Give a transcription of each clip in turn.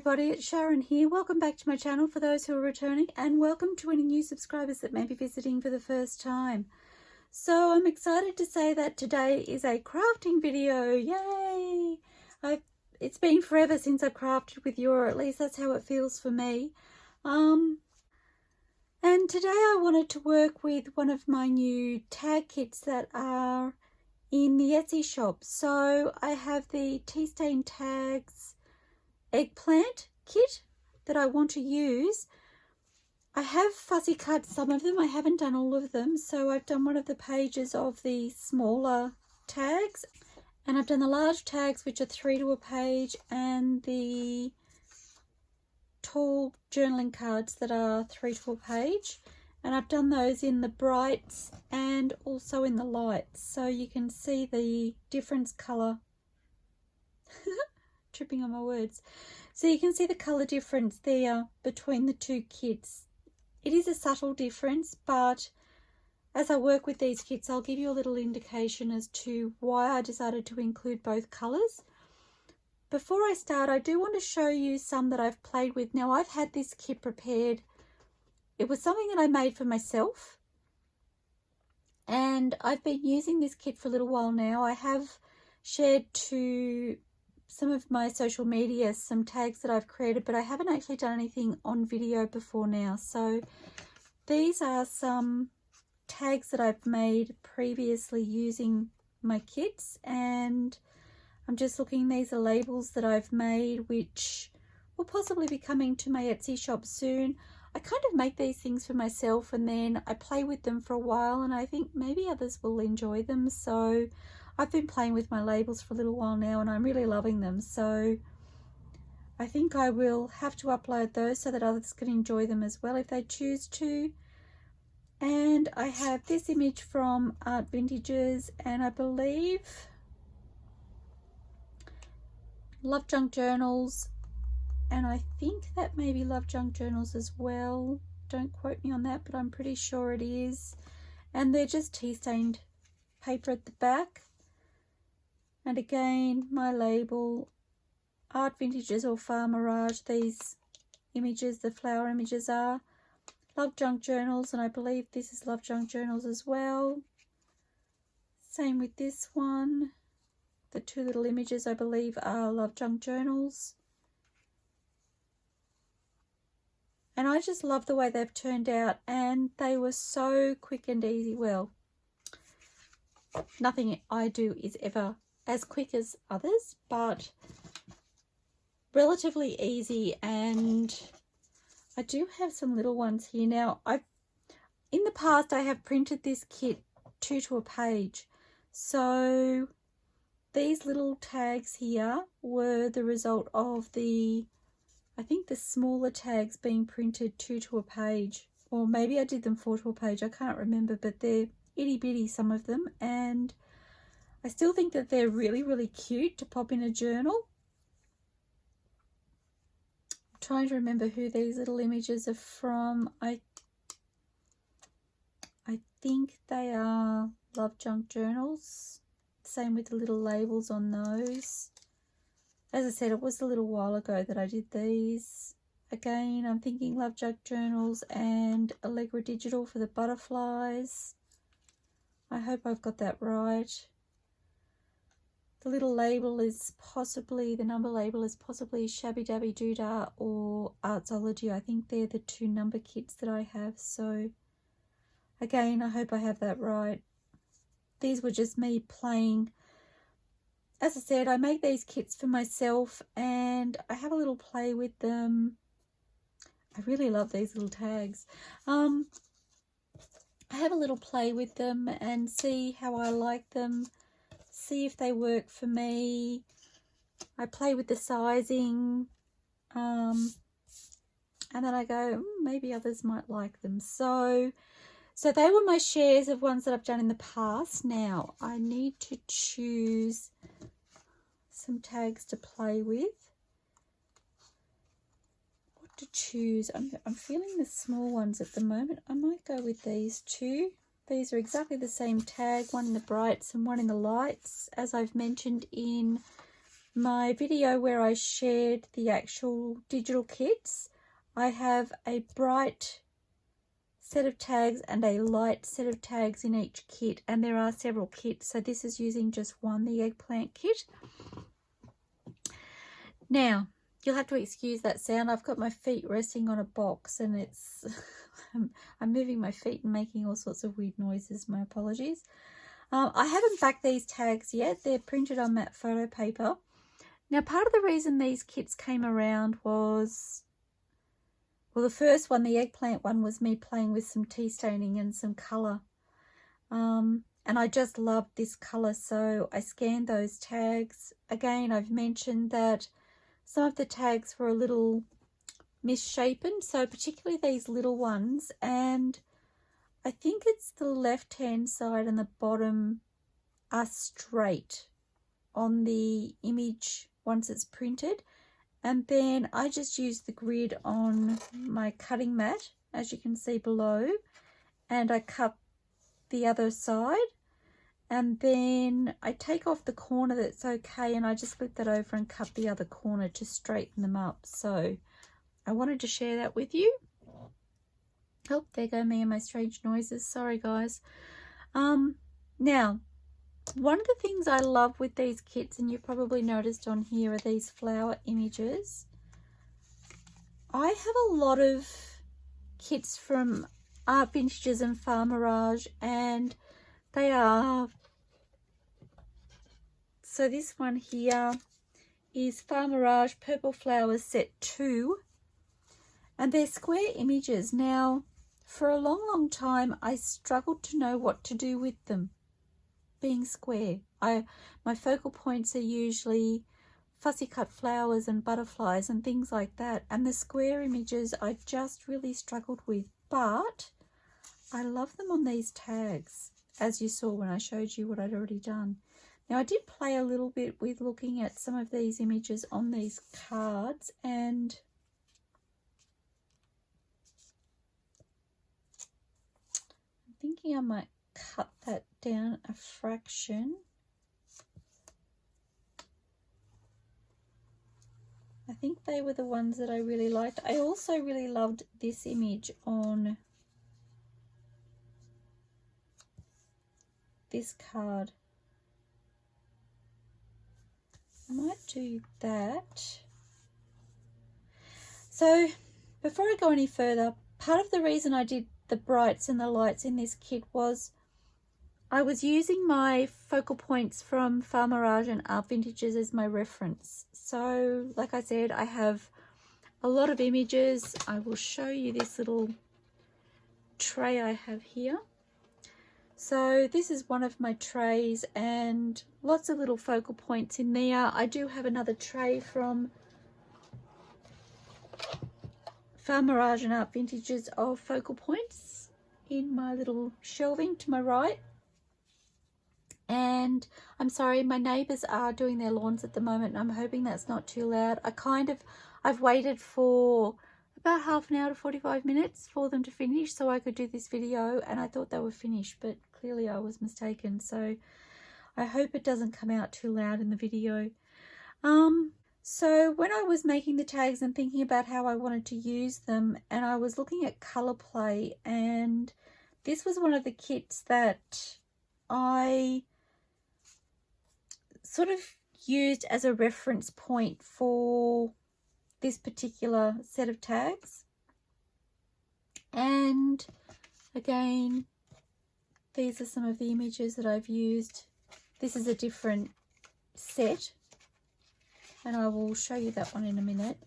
everybody, it's Sharon here. Welcome back to my channel for those who are returning, and welcome to any new subscribers that may be visiting for the first time. So I'm excited to say that today is a crafting video. Yay! It's been forever since I've crafted with you, or at least that's how it feels for me. And today I wanted to work with one of my new tag kits that are in the Etsy shop. So I have the Tea Stain Tags Eggplant kit that I want to use. I have fussy cut some of them. I haven't done all of them. So I've done one of the pages of the smaller tags, and I've done the large tags, which are 3 to a page, and the tall journaling cards that are 3 to a page. And I've done those in the brights and also in the lights, so you can see the difference colour. Tripping on my words. So you can see the colour difference there between the two kits. It is a subtle difference, but as I work with these kits, I'll give you a little indication as to why I decided to include both colours. Before I start, I do want to show you some that I've played with. Now, I've had this kit prepared. It was something that I made for myself, and I've been using this kit for a little while now. I have shared to some of my social media some tags that I've created, but I haven't actually done anything on video before now. So these are some tags that I've made previously using my kits, and I'm just looking. These are labels that I've made which will possibly be coming to my Etsy shop soon. I kind of make these things for myself, and then I play with them for a while, and I think maybe others will enjoy them. So I've been playing with my labels for a little while now, and I'm really loving them. So I think I will have to upload those so that others can enjoy them as well if they choose to. And I have this image from ArtVintages, and I believe LoveJunkJournals, and I think that may be LoveJunkJournals as well. Don't quote me on that, but I'm pretty sure it is. And they're just tea stained paper at the back. And again, my label, ArtVintages or FarMirage. These images, the flower images, are LoveJunkJournals, and I believe this is LoveJunkJournals as well. Same with this one. The two little images, I believe, are LoveJunkJournals. And I just love the way they've turned out, and they were so quick and easy. Well, nothing I do is ever as quick as others, but relatively easy. And I do have some little ones here. Now, in the past I have printed this kit 2 to a page, so these little tags here were the result of the, I think, the smaller tags being printed 2 to a page, or maybe I did them 4 to a page, I can't remember, but they're itty bitty, some of them, and I still think that they're really, really cute to pop in a journal. I'm trying to remember who these little images are from. I think they are LoveJunkJournals. Same with the little labels on those. As I said, it was a little while ago that I did these. Again, I'm thinking LoveJunkJournals and Allegradigital for the butterflies. I hope I've got that right. The little label is possibly, the number label is possibly Shabbydabbydoodah or Artzology. I think they're the 2 number kits that I have. So again, I hope I have that right. These were just me playing. As I said, I make these kits for myself, and I have a little play with them. I really love these little tags. I have a little play with them and see how I like them, see if they work for me. I play with the sizing, and then I go, maybe others might like them. So they were my shares of ones that I've done in the past. Now I need to choose some tags to play with. What to choose? I'm feeling the small ones at the moment. I might go with these two. These are exactly the same tag, one in the brights and one in the lights, as I've mentioned in my video where I shared the actual digital kits, I have a bright set of tags and a light set of tags in each kit, and there are several kits, so this is using just one, the Eggplant kit. Now you'll have to excuse that sound. I've got my feet resting on a box and it's I'm moving my feet and making all sorts of weird noises. My apologies. I haven't backed these tags yet. They're printed on matte photo paper. Now, part of the reason these kits came around was, well, the first one, the Eggplant one, was me playing with some tea staining and some colour. And I just loved this colour, so I scanned those tags. Again, I've mentioned that some of the tags were a little misshapen, so particularly these little ones, and I think it's the left-hand side and the bottom are straight on the image once it's printed. And then I just use the grid on my cutting mat, as you can see below, and I cut the other side, and then I take off the corner that's okay, and I just flip that over and cut the other corner to straighten them up. So I wanted to share that with you. Oh, there go me and my strange noises. Sorry, guys. Now, one of the things I love with these kits, and you've probably noticed on here, are these flower images. I have a lot of kits from ArtVintages and FarMirage, and they are... So this one here is FarMirage Purple Flowers Set 2. And they're square images. Now, for a long, long time, I struggled to know what to do with them, being square. My focal points are usually fussy cut flowers and butterflies and things like that. And the square images I just really struggled with. But I love them on these tags, as you saw when I showed you what I'd already done. Now, I did play a little bit with looking at some of these images on these cards, and I'm thinking I might cut that down a fraction. I think they were the ones that I really liked. I also really loved this image on this card. I might do that. So before I go any further, part of the reason I did the brights and the lights in this kit was I was using my focal points from FarMirage and ArtVintages as my reference. So like I said, I have a lot of images. I will show you this little tray I have here. So this is one of my trays and lots of little focal points in there. I do have another tray from FarMirage and ArtVintages of focal points in my little shelving to my right. And I'm sorry, my neighbours are doing their lawns at the moment, and I'm hoping that's not too loud. I've waited for about half an hour to 45 minutes for them to finish so I could do this video, and I thought they were finished, but clearly I was mistaken. So I hope it doesn't come out too loud in the video. So when I was making the tags and thinking about how I wanted to use them, and I was looking at colour play, and this was one of the kits that I sort of used as a reference point for this particular set of tags. And again, these are some of the images that I've used. This is a different set, and I will show you that one in a minute.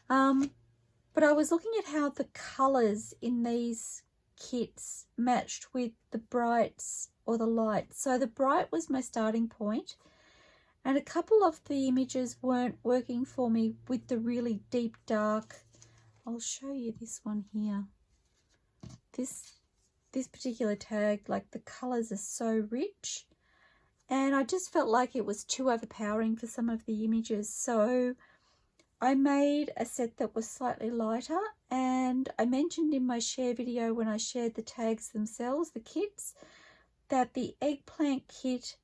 But I was looking at how the colours in these kits matched with the brights or the lights. So the bright was my starting point, and a couple of the images weren't working for me with the really deep dark. I'll show you this one here. This particular tag, like the colours are so rich, and I just felt like it was too overpowering for some of the images. So I made a set that was slightly lighter, and I mentioned in my share video when I shared the tags themselves, the kits, that the Eggplant kit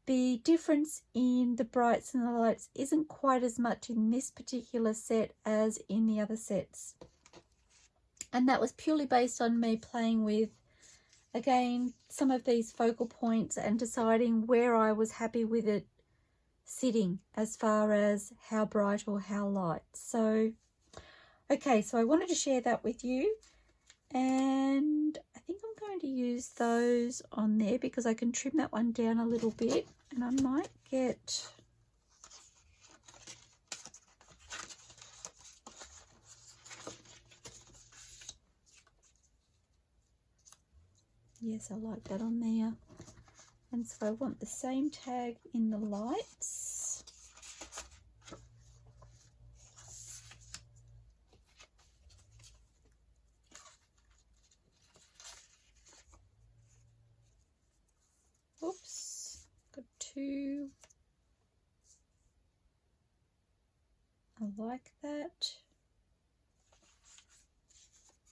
the difference in the brights and the lights isn't quite as much in this particular set as in the other sets. And that was purely based on me playing with, again, some of these focal points and deciding where I was happy with it sitting as far as how bright or how light. So, okay, so I wanted to share that with you. And I think I'm going to use those on there because I can trim that one down a little bit. And I might get... Yes, I like that on there. And so I want the same tag in the lights. Oops, got two. I like that.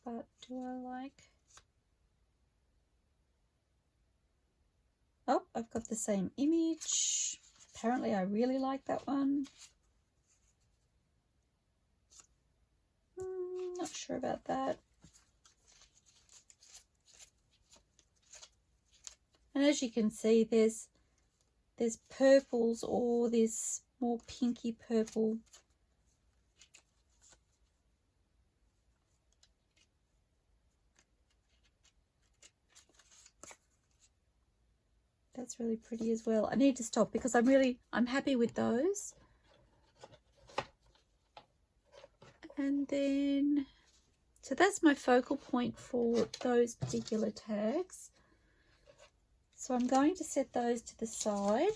But do I like... Oh, I've got the same image. Apparently I really like that one. Not sure about that. And as you can see, there's purples or this more pinky purple. That's really pretty as well. I need to stop because I'm happy with those. And then, so that's my focal point for those particular tags. So I'm going to set those to the side.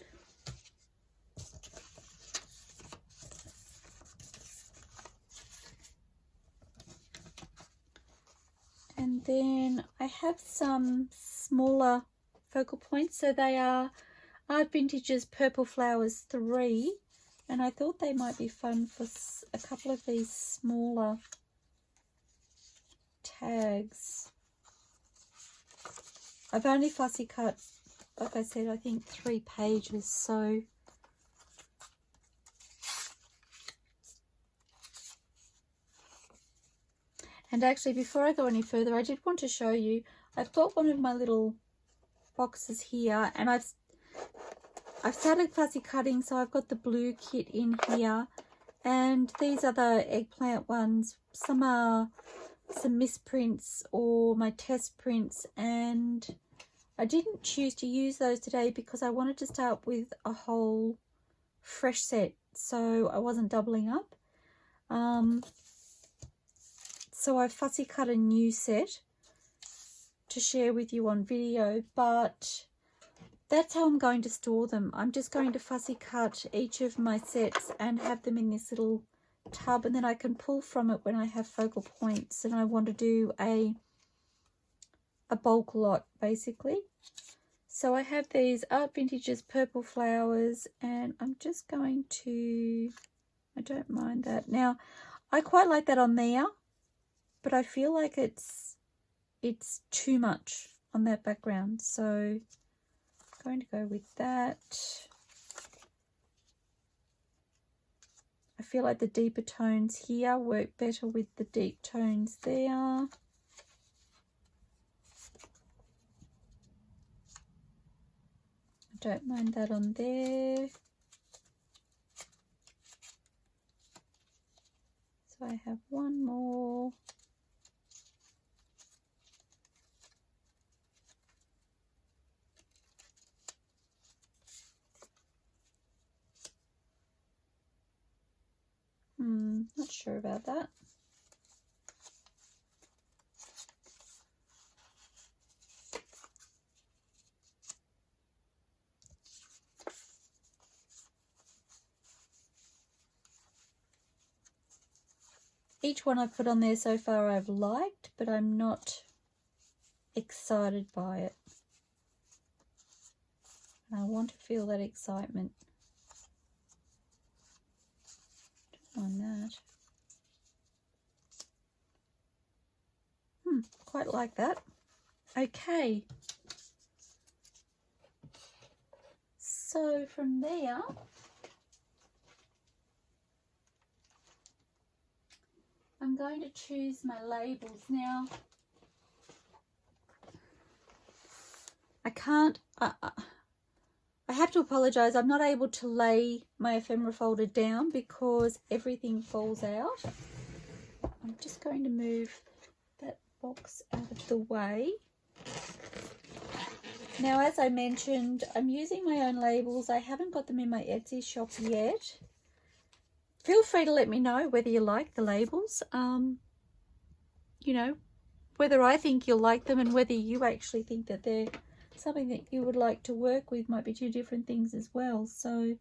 And then I have some smaller focal points. So they are ArtVintages Purple Flowers 3. And I thought they might be fun for a couple of these smaller tags. I've only fussy cut, like I said, I think 3 pages. So and actually, before I go any further, I did want to show you, I've got one of my little boxes here, and I've started fussy cutting, so I've got the blue kit in here, and these are the eggplant ones. Some are some misprints or my test prints, and I didn't choose to use those today because I wanted to start with a whole fresh set, so I wasn't doubling up. So I fussy cut a new set to share with you on video, but that's how I'm going to store them. I'm just going to fussy cut each of my sets and have them in this little tub, and then I can pull from it when I have focal points and I want to do a bulk lot, basically. So I have these ArtVintages Purple Flowers, and I'm just going to, I don't mind that. Now, I quite like that on there, but I feel like it's too much on that background, so I'm going to go with that. I feel like the deeper tones here work better with the deep tones there. I don't mind that on there. So I have one more. Not sure about that. Each one I've put on there so far I've liked, but I'm not excited by it. And I want to feel that excitement. On that. Quite like that. Okay. So from there, I'm going to choose my labels. Now, I have to apologise, I'm not able to lay my ephemera folder down because everything falls out. I'm just going to move that box out of the way. Now, as I mentioned, I'm using my own labels. I haven't got them in my Etsy shop yet. Feel free to let me know whether you like the labels. You know, whether I think you'll like them and whether you actually think that they're something that you would like to work with. Might be two different things as well. So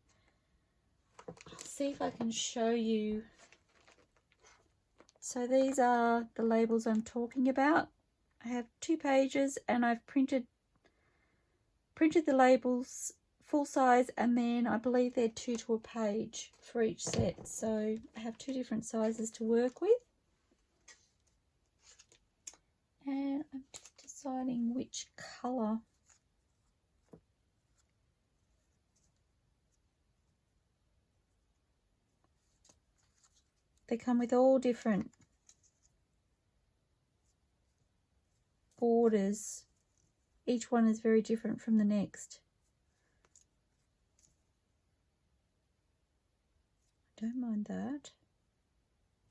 I'll see if I can show you. So these are the labels I'm talking about. I have 2 pages and I've printed the labels full size, and then I believe they're 2 to a page for each set. So I have 2 different sizes to work with. And I'm just deciding which colour. They come with all different borders. Each one is very different from the next. I don't mind that.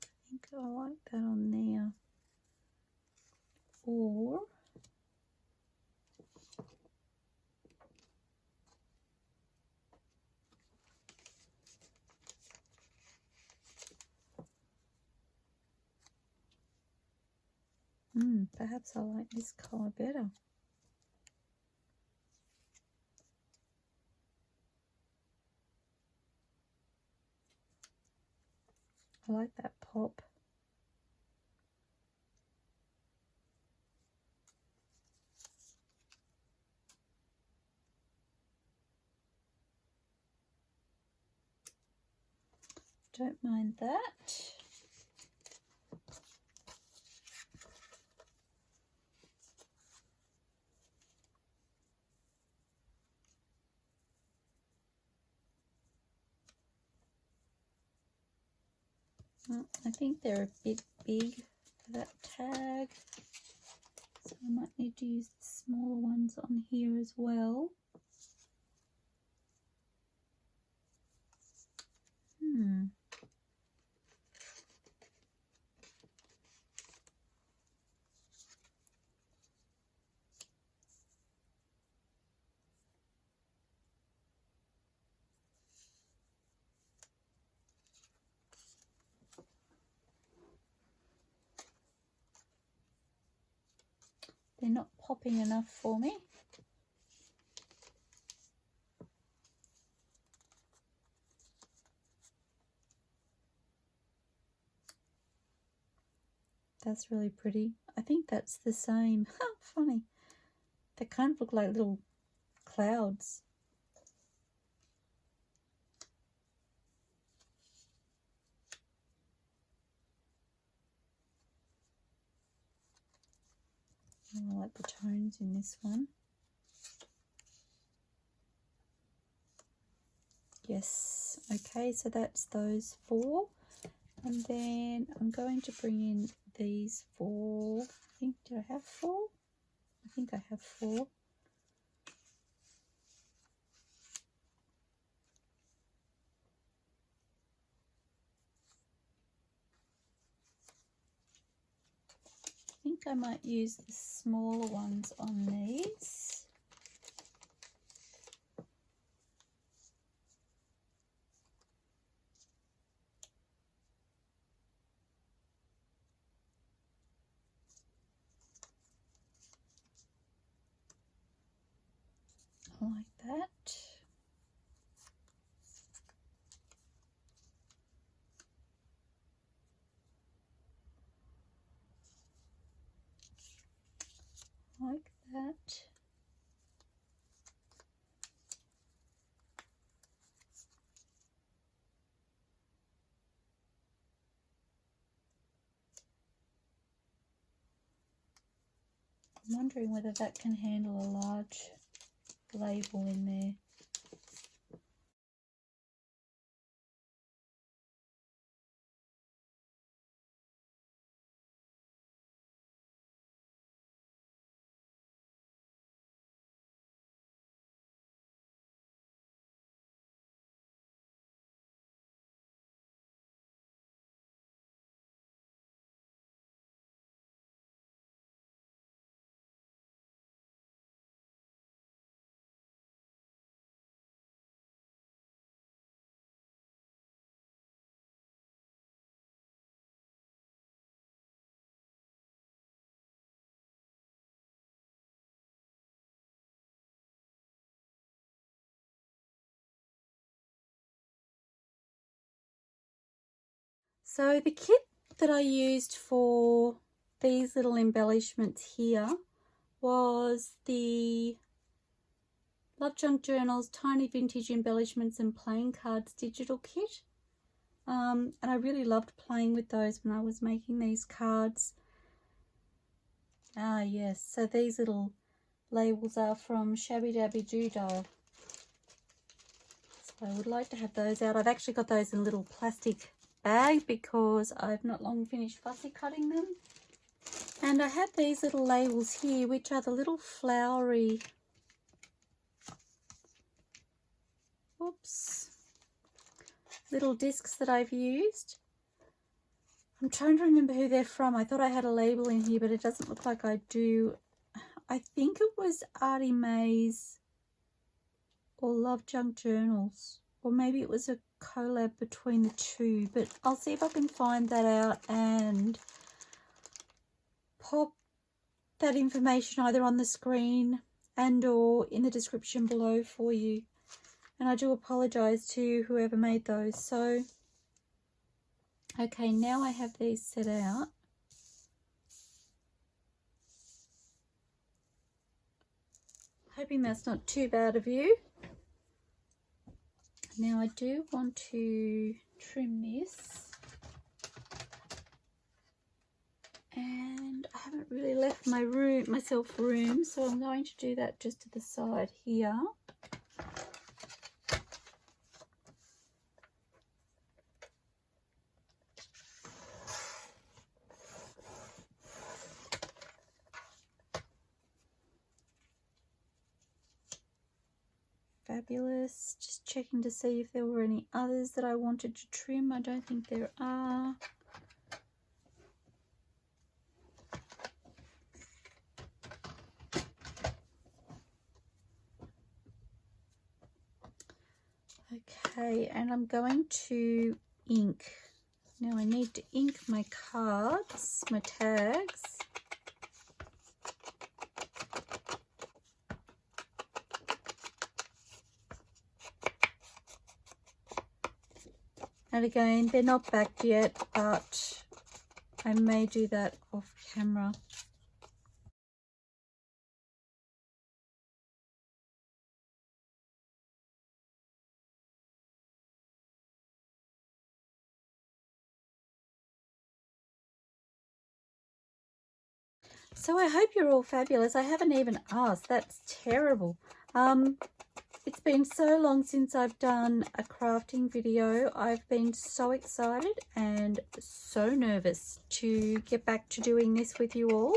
I think I like that on there. Or perhaps I like this colour better. I like that pop. Don't mind that. I think they're a bit big for that tag, so I might need to use the smaller ones on here as well. They're not popping enough for me. That's really pretty. I think that's the same. How funny. They kind of look like little clouds. I like the tones in this one. Yes, okay, so that's those 4. And then I'm going to bring in these 4. I think, did I have 4? I think I have 4. I think I might use the smaller ones on these. Like that. Like that. I'm wondering whether that can handle a large label in there. So the kit that I used for these little embellishments here was the LoveJunkJournals Tiny Vintage Embellishments and Playing Cards digital kit. And I really loved playing with those when I was making these cards. Ah yes, so these little labels are from Shabbydabbydoodah. So I would like to have those out. I've actually got those in a little plastic bag because I've not long finished fussy cutting them. And I have these little labels here, which are the little flowery, little discs that I've used. I'm trying to remember who they're from. I thought I had a label in here, but it doesn't look like I do. I think it was Artymaze or LoveJunkJournals, or maybe it was a collab between the two, but I'll see if I can find that out and pop that information either on the screen and or in the description below for you. And I do apologize to whoever made those. So okay, now I have these set out. Hoping that's not too bad of you. Now I do want to trim this. And I haven't really left myself room, so I'm going to do that just to the side here. Fabulous. Just checking to see if there were any others that I wanted to trim. I don't think there are. Okay, and I'm going to ink. Now I need to ink my cards, my tags. And again, they're not backed yet, but I may do that off camera. So I hope you're all fabulous. I haven't even asked. That's terrible. It's been so long since I've done a crafting video. I've been so excited and so nervous to get back to doing this with you all.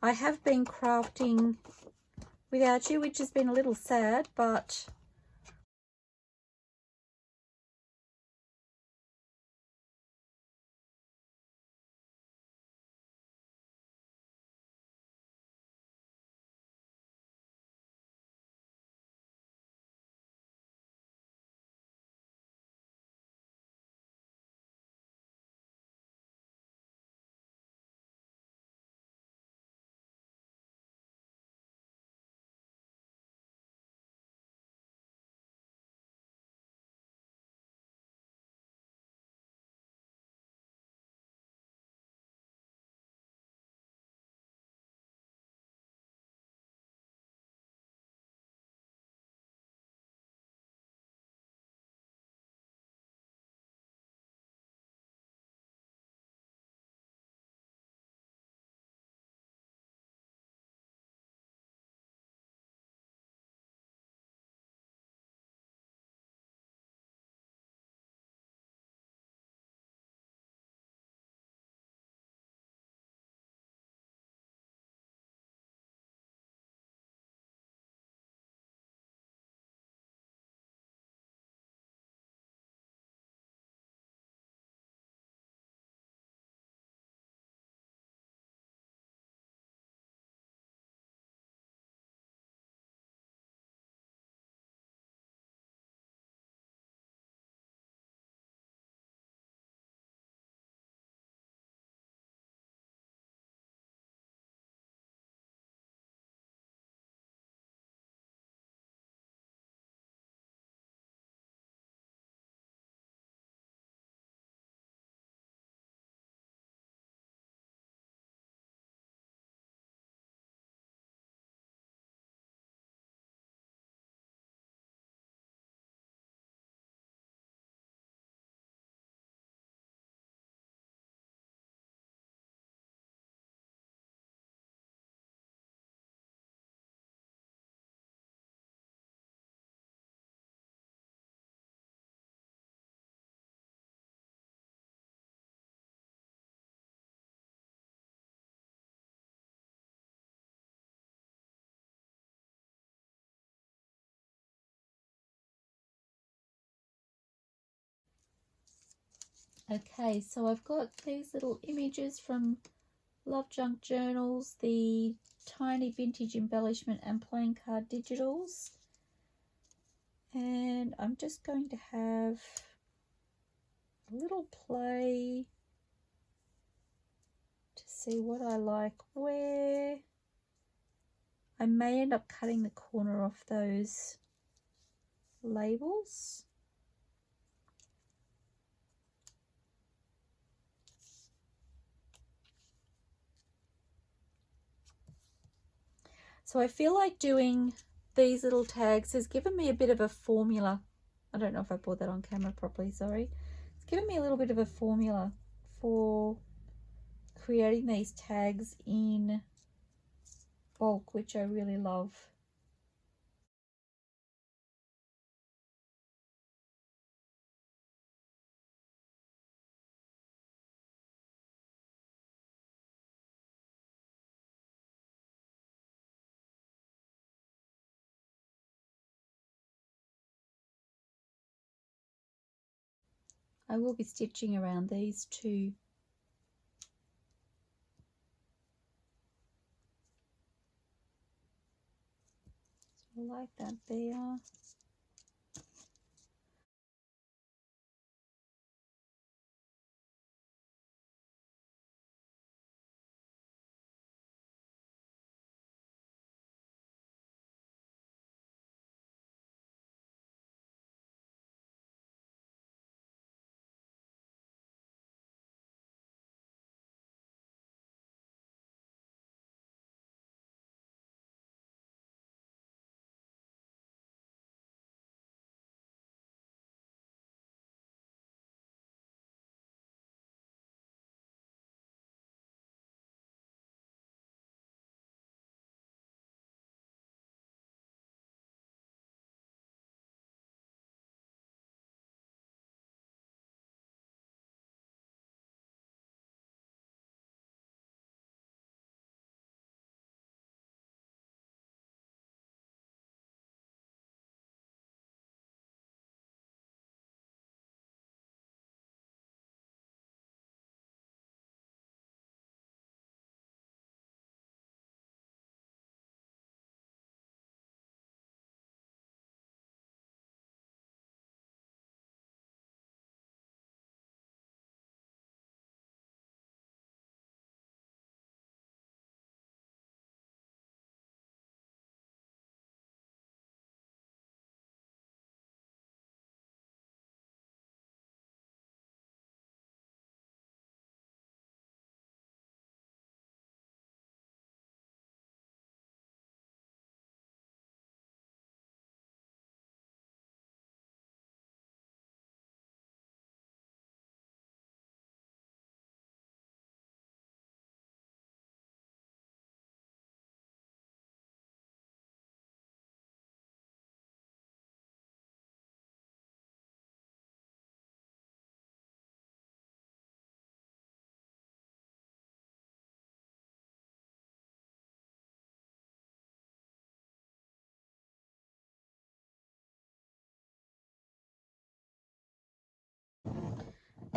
I have been crafting without you, which has been a little sad, but Okay, so I've got these little images from LoveJunkJournals, the tiny vintage embellishment and playing card digitals. And I'm just going to have a little play to see what I like where. I may end up cutting the corner off those labels. So I feel like doing these little tags has given me a bit of a formula. I don't know if I brought that on camera properly, sorry. It's given me a little bit of a formula for creating these tags in bulk, which I really love. I will be stitching around these too. So I like that there.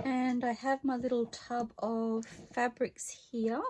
And I have my little tub of fabrics here.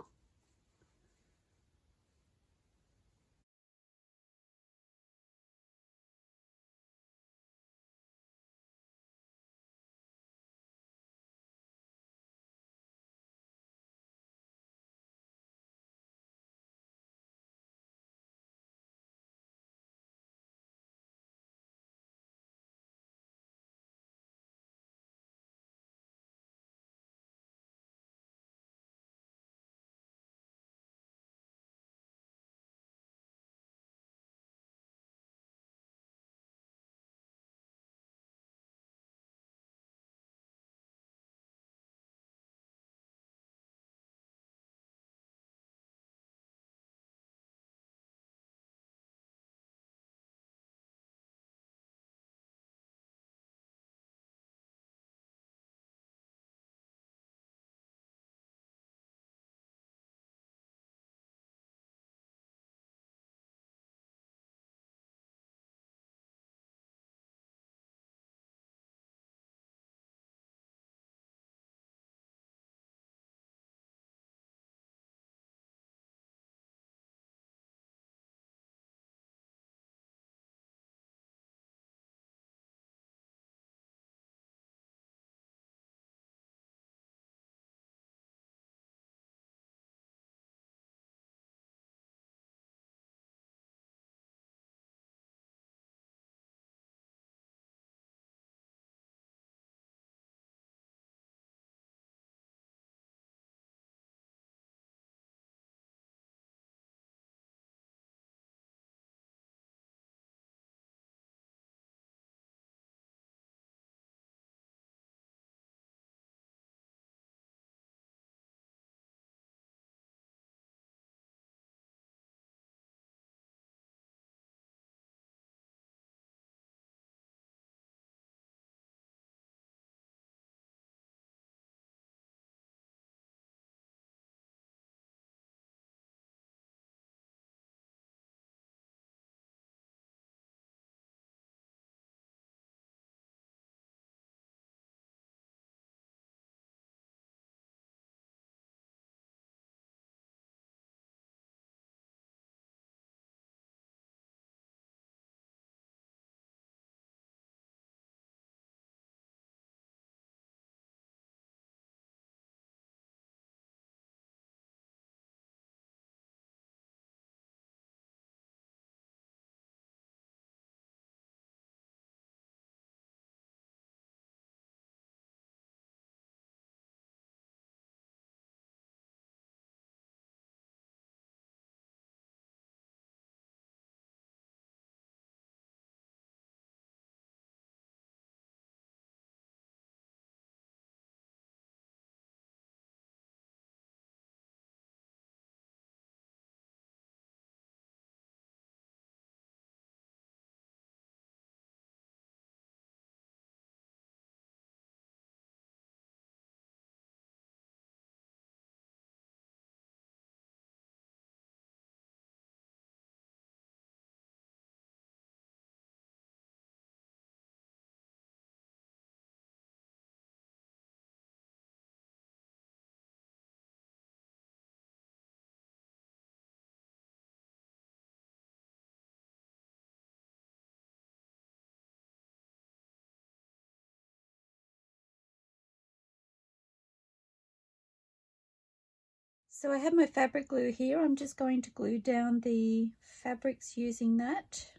So I have my fabric glue here. I'm just going to glue down the fabrics using that,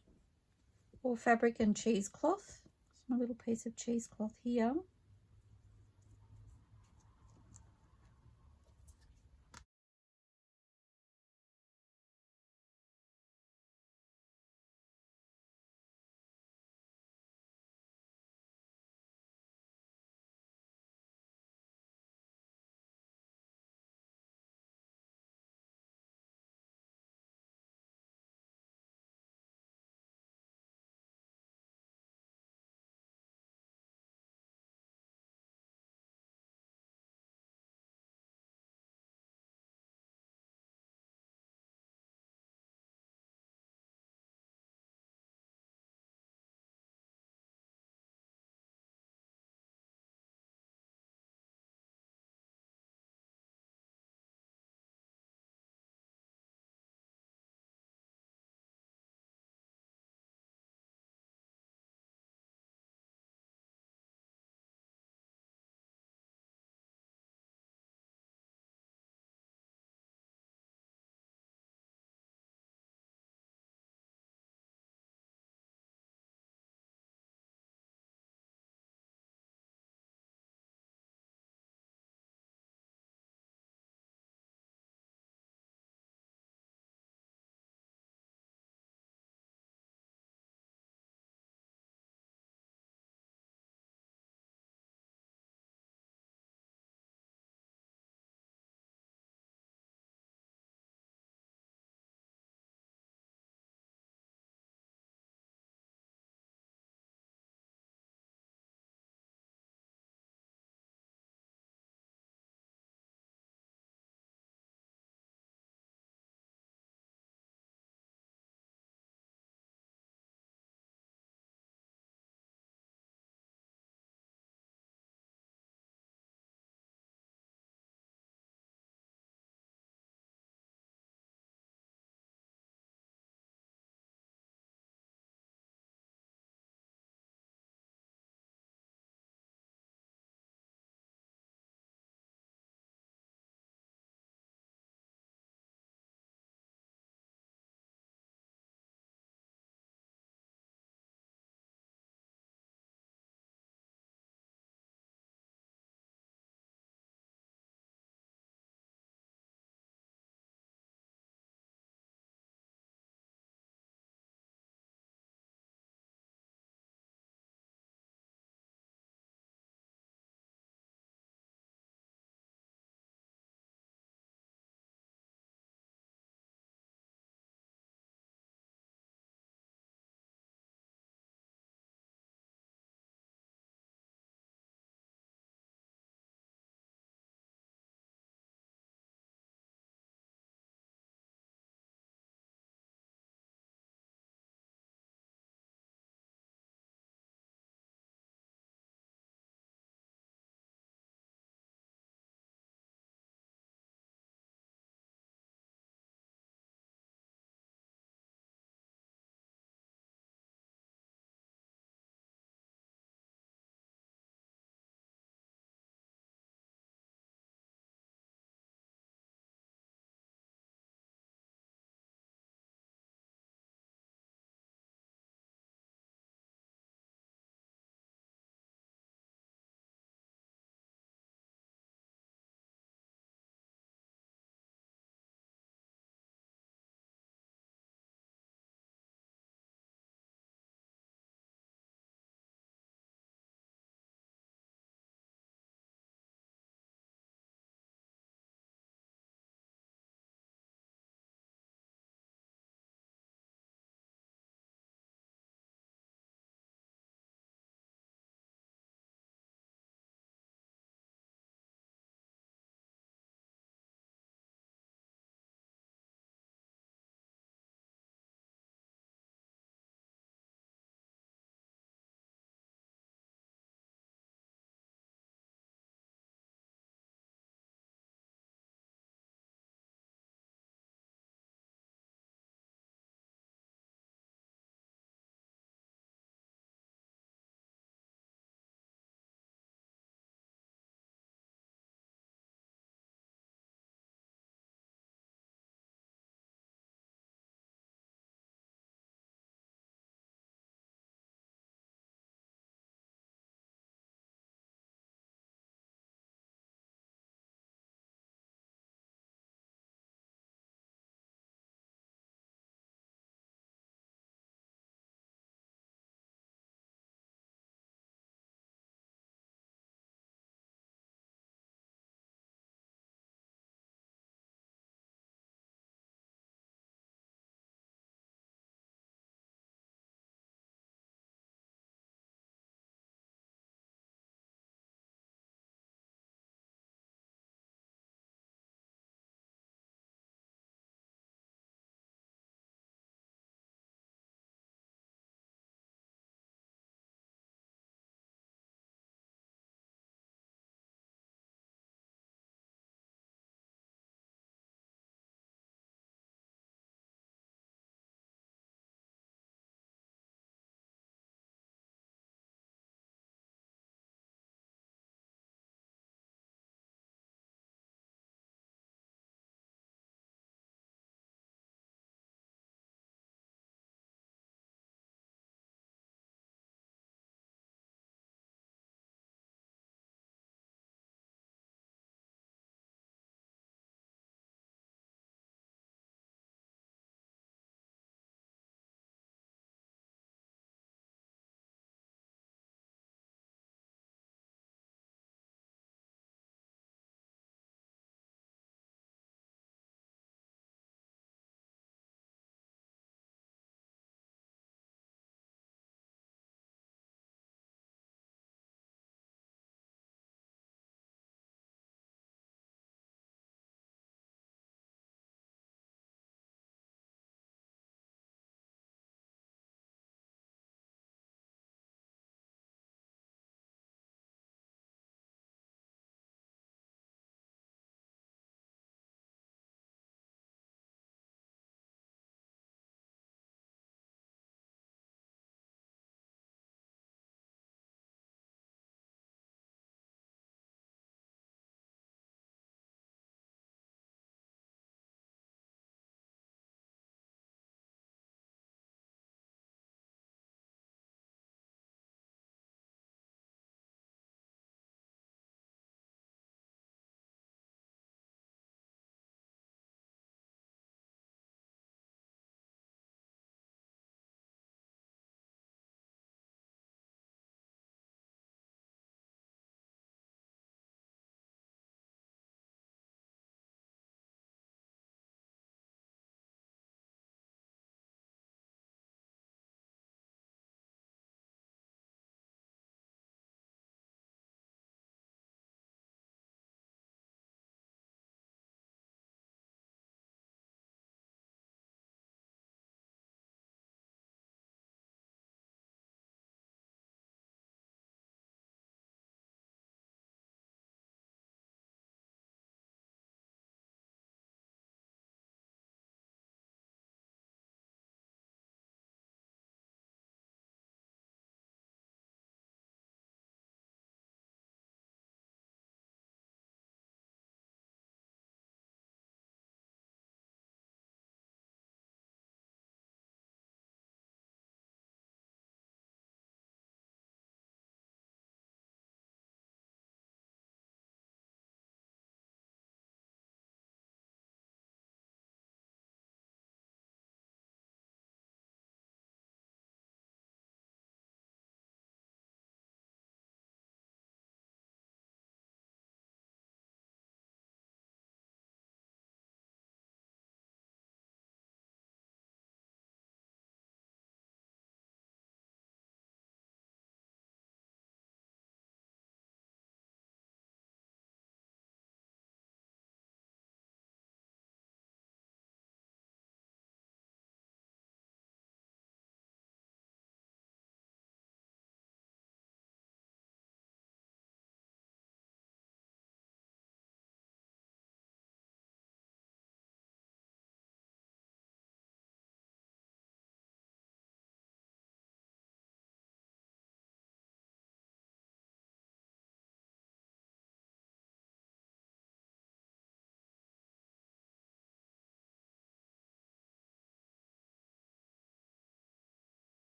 or fabric and cheesecloth. It's my little piece of cheesecloth here.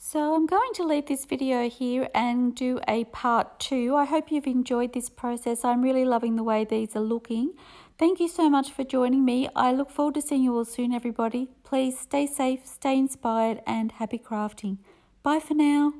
So I'm going to leave this video here and do a part 2. I hope you've enjoyed this process. I'm really loving the way these are looking. Thank you so much for joining me. I look forward to seeing you all soon, everybody. Please stay safe, stay inspired, and happy crafting. Bye for now.